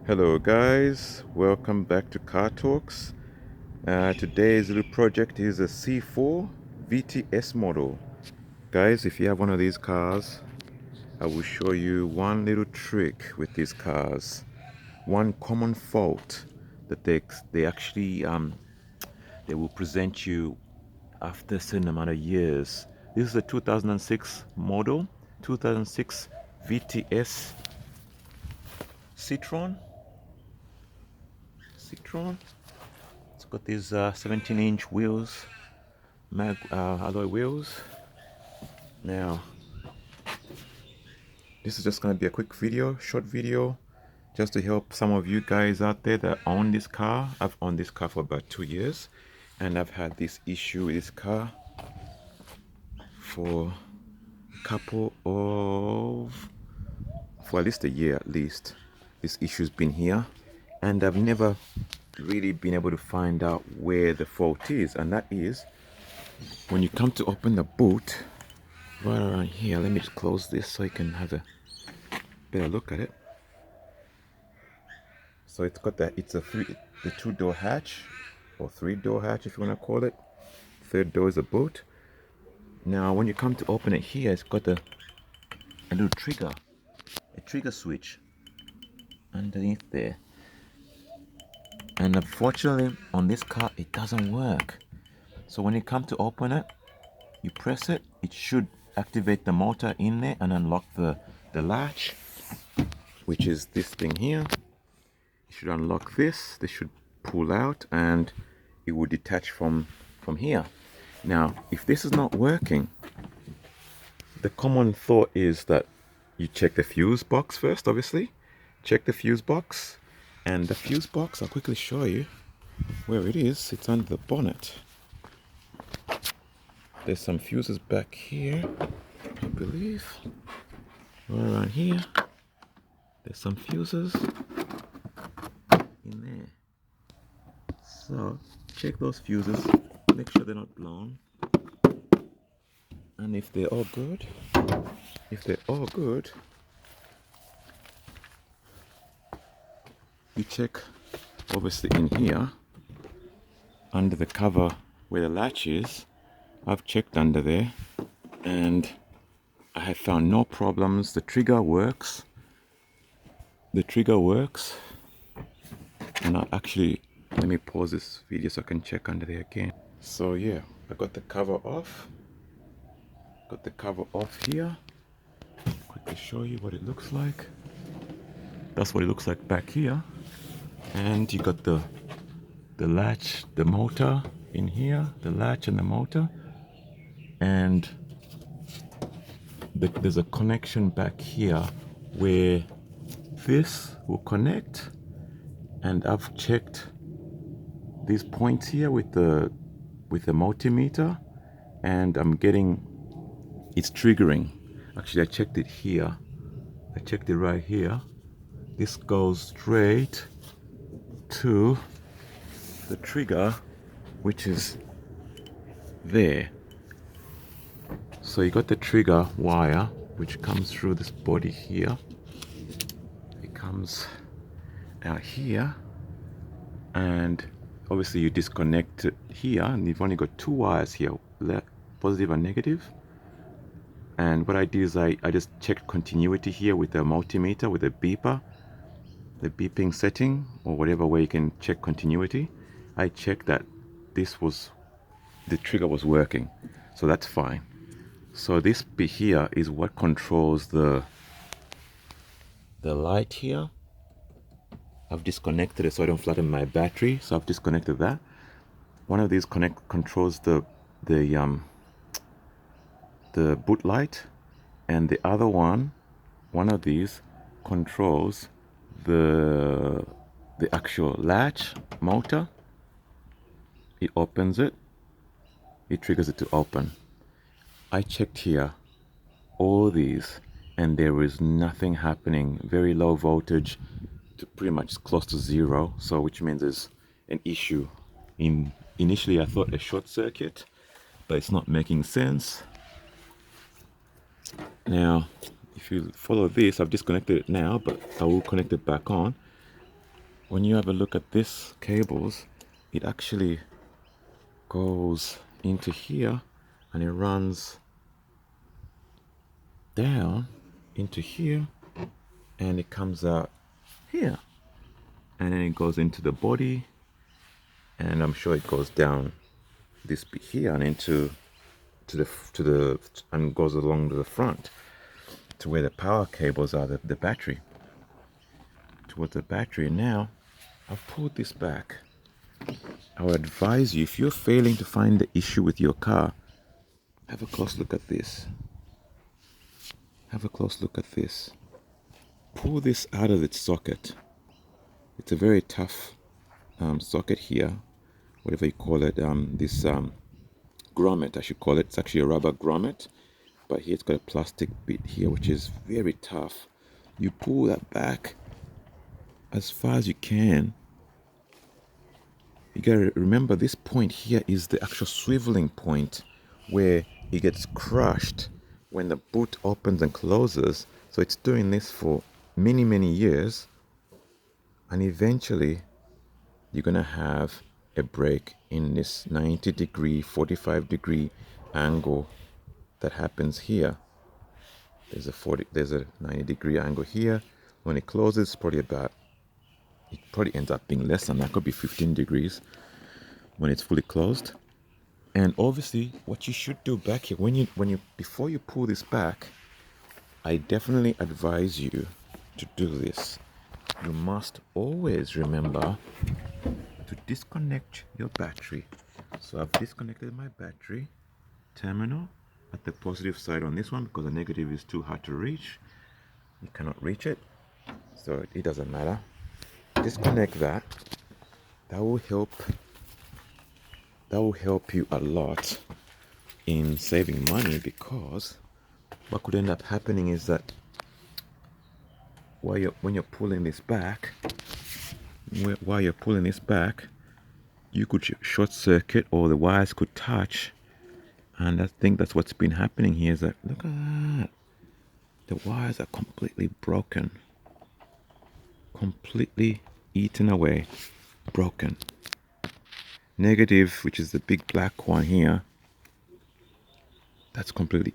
Hello guys, welcome back to Car Talks. Today's little project is a C4 VTS model. Guys, if you have one of these cars, I will show you one little trick with these cars. One common fault that they actually they will present you after a certain amount of years. This is a 2006 model, 2006 VTS Citron. It's got these 17-inch wheels, alloy wheels. Now, this is just going to be a quick video, short video, just to help some of you guys out there that own this car. I've owned this car for about 2 years, and I've had this issue with this car for at least a year at least. This issue's been here, and I've never really been able to find out where the fault is, and that is when you come to open the boot right around here. Let me just close this so you can have a better look at it. So it's got that, it's the 2-door hatch, or 3-door hatch if you want to call it. Third door is a boot. Now when you come to open it here, it's got a little trigger, a trigger switch underneath there. And unfortunately on this car it doesn't work. So when you come to open it, you press it, it should activate the motor in there and unlock the latch, which is this thing here. You should unlock this should pull out and it will detach from here. Now if this is not working, the common thought is that you check the fuse box first. Obviously check the fuse box, and the fuse box, I'll quickly show you where it is. It's under the bonnet. There's some fuses back here, I believe. Right around here, there's some fuses in there. So check those fuses, make sure they're not blown. And if they're all good, you check obviously in here under the cover where the latch is. I've checked under there and I have found no problems. The trigger works. And let me pause this video so I can check under there again. So yeah, I got the cover off. Here. Quickly show you what it looks like. That's what it looks like back here. And you got the latch, the motor in here, the latch and the motor. And there's a connection back here where this will connect. And I've checked these points here with the multimeter, and I'm getting, it's triggering. Actually, I checked it here. I checked it right here. This goes straight to the trigger, which is there. So you got the trigger wire which comes through this body here. It comes out here, and obviously you disconnect it here, and you've only got 2 wires here, positive and negative. And what I did is I just checked continuity here with the multimeter, with the beeper, the beeping setting, or whatever way you can check continuity. I checked that the trigger was working, so that's fine. So this bit here is what controls the light here. I've disconnected it so I don't flatten my battery, so I've disconnected that. One of these controls the boot light, and the other one of these controls the actual latch motor. It opens it, it triggers it to open. I checked here, all these, and there is nothing happening. Very low voltage to pretty much close to 0, so which means there's an issue. Initially I thought a short circuit, but it's not making sense. Now if you follow this, I've disconnected it now, but I will connect it back on. when you have a look at this cables, it actually goes into here and it runs down into here and it comes out here and then it goes into the body, and I'm sure it goes down this bit here and into and goes along to the front to where the power cables are, the battery, towards the battery. Now I've pulled this back. I would advise you, if you're failing to find the issue with your car, have a close look at this. Have a close look at this. Pull this out of its socket. It's a very tough socket here, whatever you call it, this grommet, I should call it. It's actually a rubber grommet, but here it's got a plastic bit here which is very tough. You pull that back as far as you can. You gotta remember, this point here is the actual swiveling point where it gets crushed when the boot opens and closes. So it's doing this for many years, and eventually you're gonna have a break in this 90-degree, 45-degree angle that happens here. There's a 90-degree angle here. When it closes, it probably ends up being less than that. Could be 15 degrees when it's fully closed. And obviously, what you should do back here, before you pull this back, I definitely advise you to do this. You must always remember to disconnect your battery. So I've disconnected my battery terminal at the positive side on this one because the negative is too hard to reach. You cannot reach it, so it doesn't matter. Disconnect that. That will help you a lot in saving money, because what could end up happening is that when you're pulling this back, you could short circuit, or the wires could touch. And I think that's what's been happening here, is that, look at that, the wires are completely broken, completely eaten away, broken. Negative, which is the big black one here, that's completely,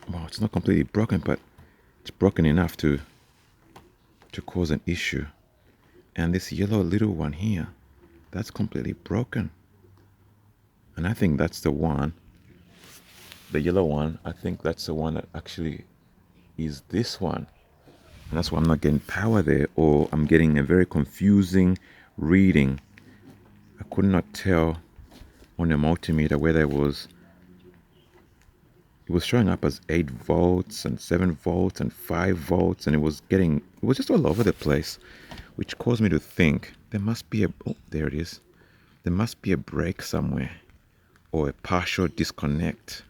well, it's not completely broken, but it's broken enough to cause an issue. And this yellow little one here, that's completely broken. And I think that's the one, the yellow one, I think that's the one that actually is this one. And that's why I'm not getting power there, or I'm getting a very confusing reading. I could not tell on the multimeter whether it was showing up as 8 volts and 7 volts and 5 volts, and it was just all over the place, which caused me to think there must be there it is. There must be a break somewhere, or a partial disconnect.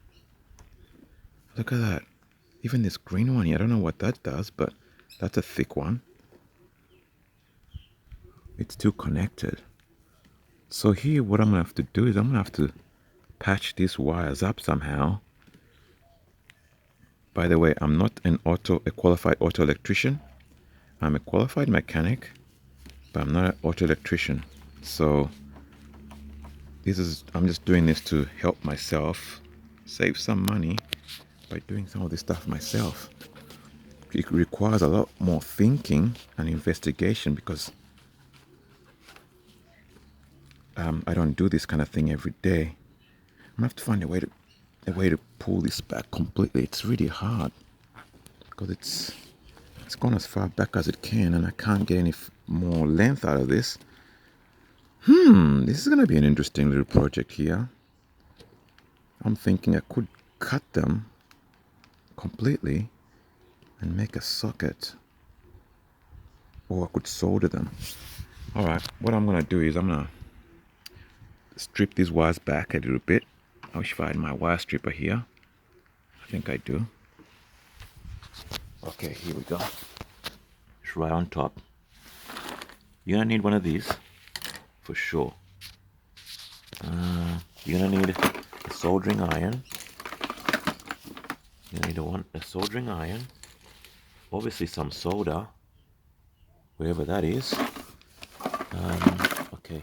Look at that. Even this green one here, I don't know what that does, but that's a thick one. It's still connected. So here, what I'm gonna have to do is I'm gonna have to patch these wires up somehow. By the way, I'm not a qualified auto electrician. I'm a qualified mechanic, but I'm not an auto electrician. So I'm just doing this to help myself save some money by doing some of this stuff myself. It requires a lot more thinking and investigation, because I don't do this kind of thing every day. I'm gonna have to find a way to pull this back completely. It's really hard because it's gone as far back as it can, and I can't get any more length out of this. This is gonna be an interesting little project here. I'm thinking I could cut them completely and make a socket, or I could solder them. All right, what I'm gonna do is I'm gonna strip these wires back a little bit. I wish I had my wire stripper here. I think I do. Okay, here we go. It's right on top. You're gonna need one of these for sure. You're gonna need a soldering iron. You need a soldering iron. Obviously some solder, wherever that is. Okay,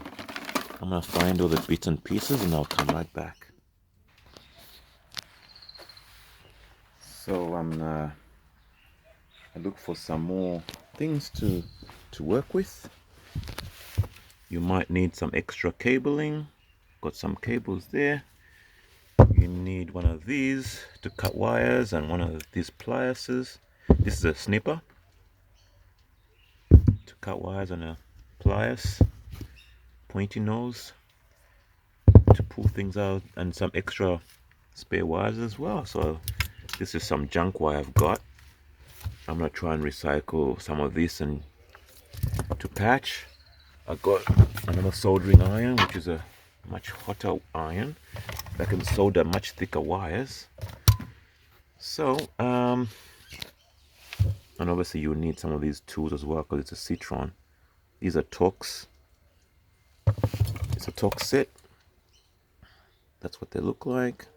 I'm gonna find all the bits and pieces and I'll come right back. So I look for some more things to work with. You might need some extra cabling. Got some cables there. You need one of these to cut wires and one of these pliers. This is a snipper to cut wires and a pliers, pointy nose to pull things out, and some extra spare wires as well. So this is some junk wire I've got. I'm gonna try and recycle some of this and to patch. I got another soldering iron, which is a much hotter iron that can solder much thicker wires. So and obviously you'll need some of these tools as well because it's a Citreon. These are Torx. It's a Torx set. That's what they look like.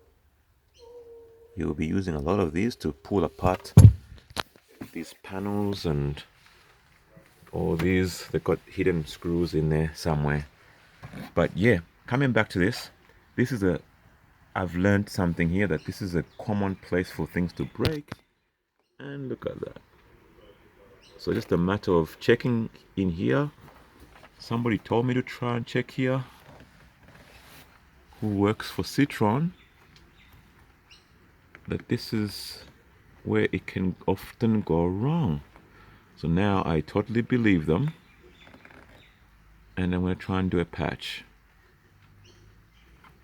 You'll be using a lot of these to pull apart these panels and all these. They've got hidden screws in there somewhere. But yeah, coming back to this, this is a, I've learned something here that this is a common place for things to break. And look at that. So just a matter of checking in here. Somebody told me to try and check here, who works for Citreon, that this is where it can often go wrong. So now I totally believe them, and I'm going to try and do a patch.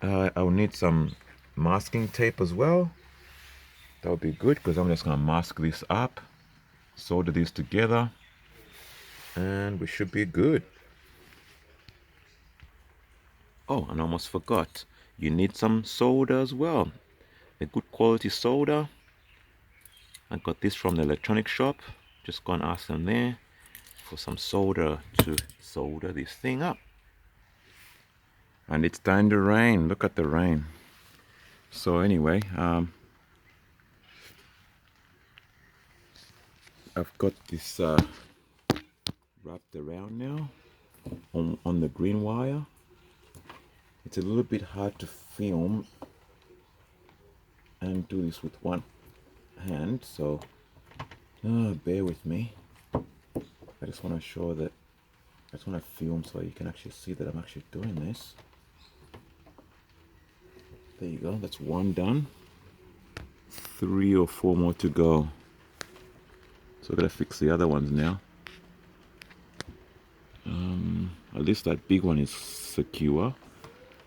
I'll need some masking tape as well. That would be good because I'm just going to mask this up, solder these together, and we should be good. Oh, and I almost forgot, you need some solder as well. A good quality solder. I got this from the electronic shop. Just go and ask them there for some solder to solder this thing up. And it's time to rain. Look at the rain. So anyway, I've got this wrapped around now on the green wire. It's a little bit hard to film and do this with one hand, so bear with me. I just want to show that, I just want to film so you can actually see that I'm actually doing this. There you go, that's one done. 3 or 4 more to go. So I gotta fix the other ones now. At least that big one is secure.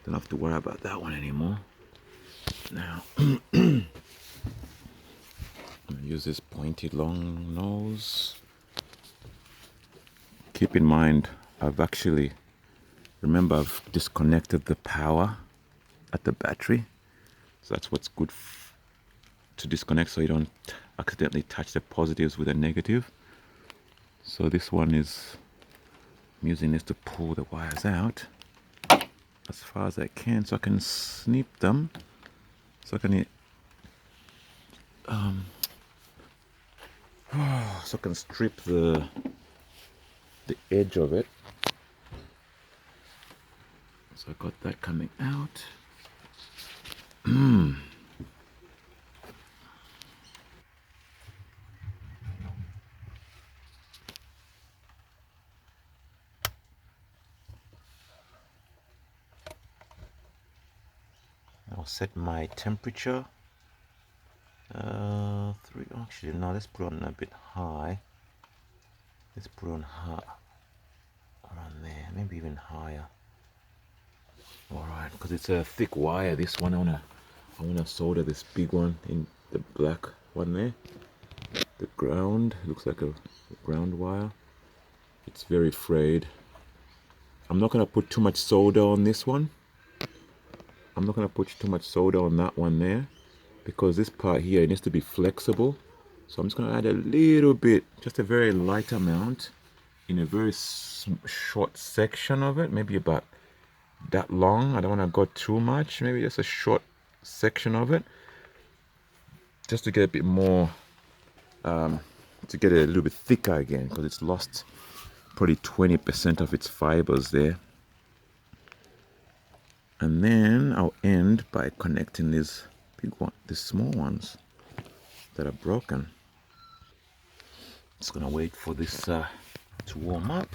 Don't have to worry about that one anymore. Now, I'm gonna use this pointy long nose. Keep in mind, remember I've disconnected the power at the battery. So that's what's good to disconnect so you don't accidentally touch the positives with a negative. So this one is, I'm using this to pull the wires out as far as I can so I can snip them. So I can strip the edge of it. So I got that coming out. I'll set my temperature. 3. Actually, no. Let's put on a bit high. Let's put on high, around there, maybe even higher. All right, because it's a thick wire. This one, I wanna solder this big one in the black one there. The ground looks like a ground wire. It's very frayed. I'm not gonna put too much solder on this one. I'm not gonna put too much solder on that one there, because this part here, it needs to be flexible. So I'm just gonna add a little bit, just a very light amount, in a very short section of it, maybe about that long. I don't want to go too much, maybe just a short section of it, just to get a bit more, to get it a little bit thicker again, because it's lost probably 20% of its fibers there. And then I'll end by connecting these these small ones that are broken. Just gonna wait for this to warm up.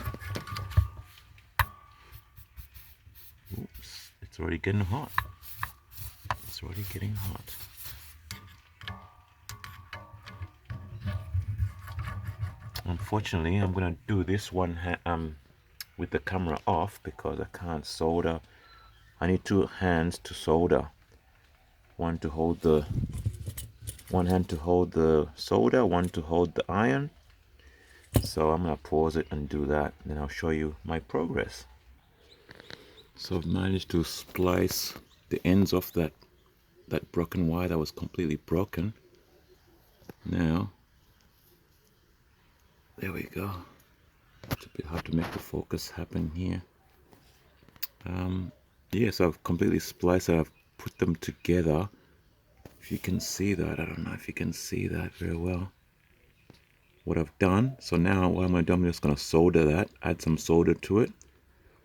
Oops, it's already getting hot. It's already getting hot. Unfortunately, I'm gonna do this one with the camera off because I can't solder. I need two hands to solder. One hand to hold the solder, one to hold the iron. So I'm gonna pause it and do that, and then I'll show you my progress. So I've managed to splice the ends of that broken wire that was completely broken. Now, there we go. It's a bit hard to make the focus happen here. Yeah, so I've completely spliced it. I've put them together. If you can see that, I don't know if you can see that very well. What I've done, so now what I'm going to do, I'm just going to solder that, add some solder to it.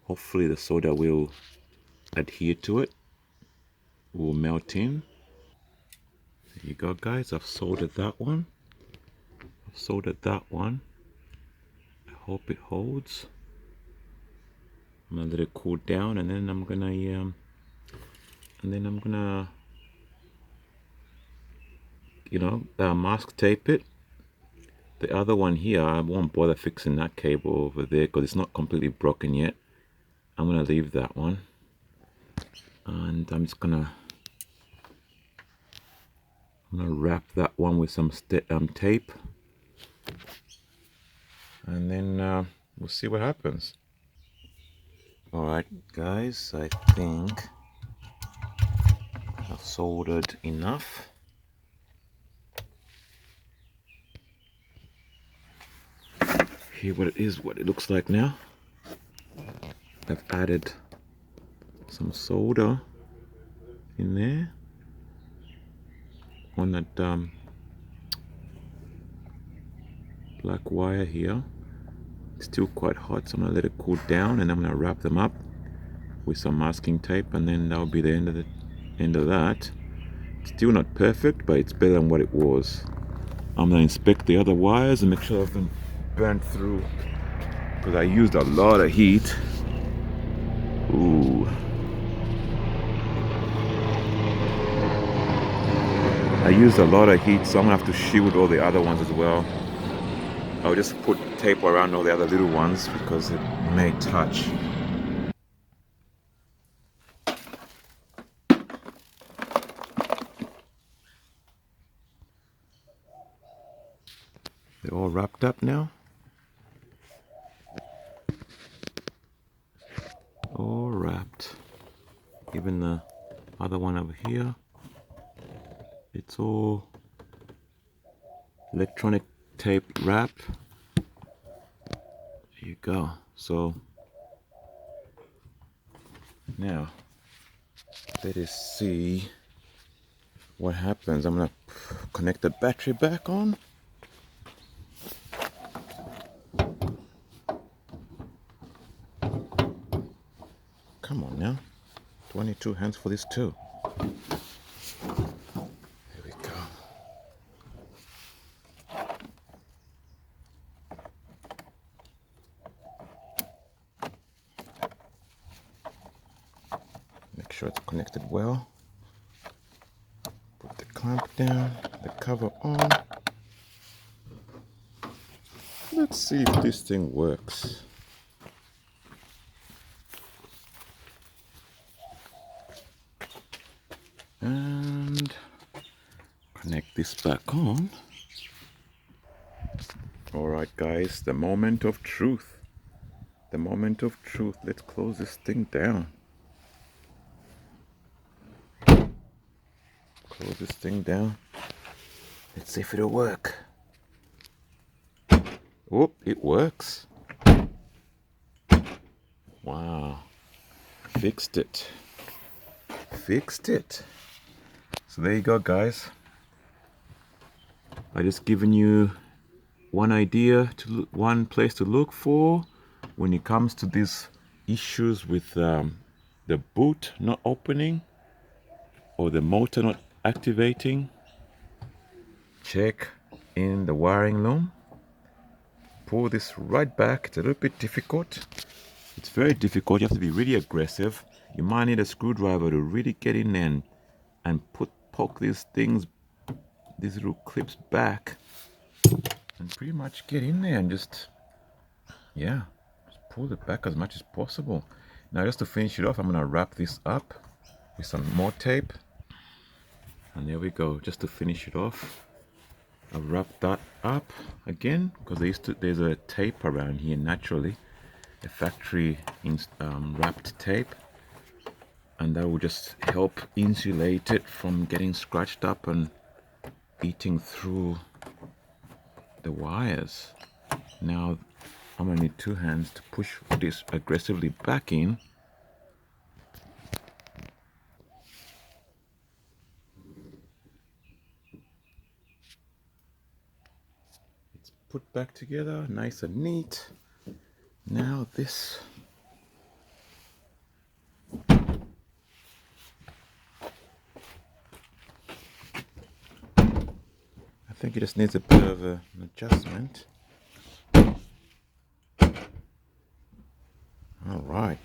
Hopefully the solder will adhere to it, will melt in. There you go, guys. I've soldered that one. I've soldered that one. I hope it holds. I'm gonna let it cool down, and then I'm gonna mask tape it. The other one here, I won't bother fixing that cable over there because it's not completely broken yet. I'm gonna leave that one, and I'm gonna wrap that one with some tape, and then we'll see what happens. Alright guys, I think I've soldered enough. Here what it looks like now. I've added some solder in there on that black wire here. It's still quite hot, so I'm gonna let it cool down, and I'm gonna wrap them up with some masking tape, and then that'll be the end of that. Still not perfect, but it's better than what it was. I'm gonna inspect the other wires and make sure I've been burnt through, because I used a lot of heat. Ooh. I used a lot of heat, so I'm gonna have to shield all the other ones as well. I'll just put tape around all the other little ones because it may touch. They're all wrapped up now. All wrapped. Even the other one over here. It's all electronic tape wrap. There you go. So now let us see what happens. I'm gonna connect the battery back on. Come on now. 22 hands for this too. There we go. Make sure it's connected well. Put the clamp down, the cover on. Let's see if this thing works. And connect this back on. Alright guys, the moment of truth. The moment of truth. Let's close this thing down. Close this thing down. Let's see if it'll work. Oh, it works. Wow. Fixed it. Fixed it. So there you go guys. I just given you one idea, one place to look for when it comes to these issues with the boot not opening or the motor not activating, check in the wiring loom. Pull this right back. It's a little bit difficult. It's very difficult. You have to be really aggressive. You might need a screwdriver to really get in there and poke these things, these little clips back, and pretty much get in there and just pull it back as much as possible. Now, just to finish it off, I'm gonna wrap this up with some more tape. And there we go. Just to finish it off, I've wrapped that up again because there's a tape around here naturally, a factory wrapped tape, and that will just help insulate it from getting scratched up and eating through the wires. Now I'm gonna need 2 hands to push this aggressively back in. It's put back together nice and neat. Now this I think it just needs a bit of an adjustment. All right,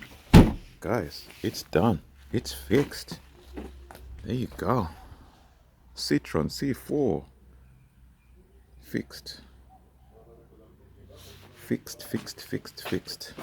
guys, it's done. It's fixed. There you go. Citreon C4. Fixed. Fixed.